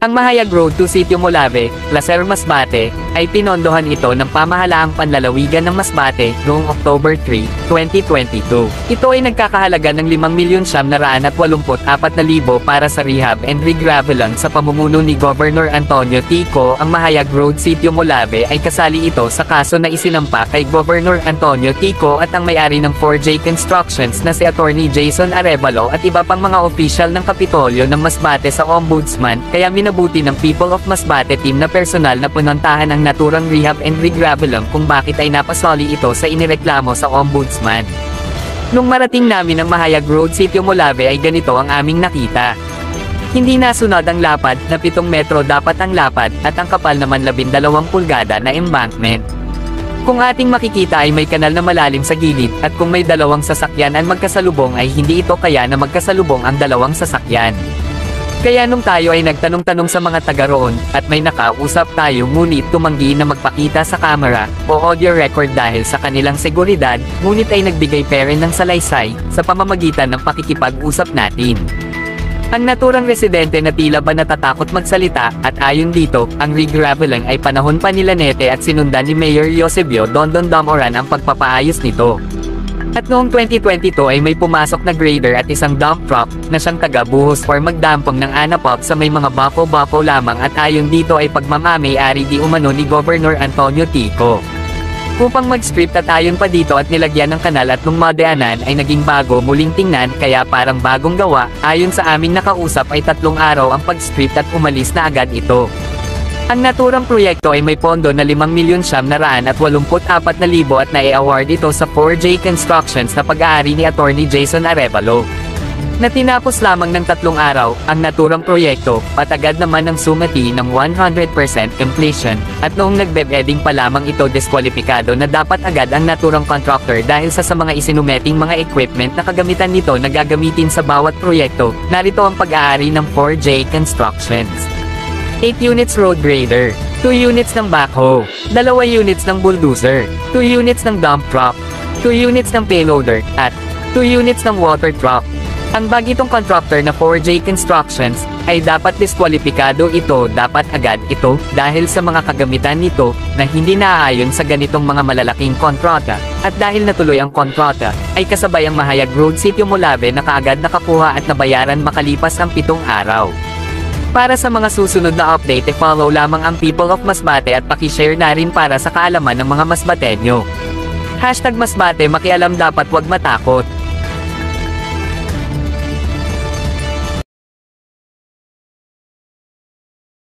Ang Mahayag Road to Sitio Molave, Placer Masbate, ay pinondohan ito ng pamahalaang panlalawigan ng Masbate noong October 3, 2022. Ito ay nagkakahalaga ng 5,784,000 para sa rehab and regravelan sa pamumuno ni Governor Antonio Tico. Ang Mahayag Road Sitio Molave ay kasali ito sa kaso na isinampa kay Governor Antonio Tico at ang may-ari ng 4J Constructions na si Attorney Jason Arevalo at iba pang mga opisyal ng Kapitolyo ng Masbate sa Ombudsman, kaya minabuti ng People of Masbate team na personal na punantahan ang naturang rehab and regravelan kung bakit ay napasoli ito sa inireklamo sa Ombudsman. Nung marating namin ang Mahayag Road Sitio Molave ay ganito ang aming nakita. Hindi nasunod ang lapad na 7 metro dapat ang lapad at ang kapal naman 12 pulgada na embankment. Kung ating makikita ay may kanal na malalim sa gilid at kung may dalawang sasakyan ang magkasalubong ay hindi ito kaya na magkasalubong ang dalawang sasakyan. Kaya nung tayo ay nagtanong-tanong sa mga taga roon, at may nakausap tayo ngunit tumanggi na magpakita sa camera o audio record dahil sa kanilang seguridad, ngunit ay nagbigay pera ng salaysay sa pamamagitan ng pakikipag-usap natin. Ang naturang residente na tila ba natatakot magsalita, at ayon dito, ang regraveling ay panahon pa nila Nete at sinundan ni Mayor Eusebio Dondon Damoran ang pagpapaayos nito. At noong 2022 ay may pumasok na grader at isang dump truck na siyang taga-buhos or magdampong ng anapop sa may mga bapo-bapo lamang at ayon dito ay pagmamamay-ari di umano ni Governor Antonio Tico. Upang mag-strip at ayon pa dito at nilagyan ng kanal at nung madaanan ay naging bago muling tingnan kaya parang bagong gawa, ayon sa aming nakausap ay 3 araw ang pag-strip at umalis na agad ito. Ang naturang proyekto ay may pondo na 5,784,000 at nai-award ito sa 4J Constructions na pag-aari ni Attorney Jason Arevalo. Na tinapos lamang ng 3 araw, ang naturang proyekto, patagad naman ng sumati ng 100% completion, at noong nagbe-bedding pa lamang ito diskwalipikado na dapat agad ang naturang contractor dahil sa mga isinumeting mga equipment na kagamitan nito na gagamitin sa bawat proyekto, narito ang pag-aari ng 4J Constructions. 8 units road grader, 2 units ng backhoe, 2 units ng bulldozer, 2 units ng dump truck, 2 units ng payloader, at 2 units ng water truck. Ang bagitong contractor na 4J Constructions ay dapat diskwalipikado ito dapat agad ito dahil sa mga kagamitan nito na hindi naaayon sa ganitong mga malalaking kontrata, at dahil natuloy ang kontrata, ay kasabay ang Mahayag Road Sitio Molave na kaagad nakakuha at nabayaran makalipas ang 7 araw. Para sa mga susunod na update follow lamang ang People of Masbate at paki-share na rin para sa kaalaman ng mga Masbateño. #Masbate makialam dapat wag matakot.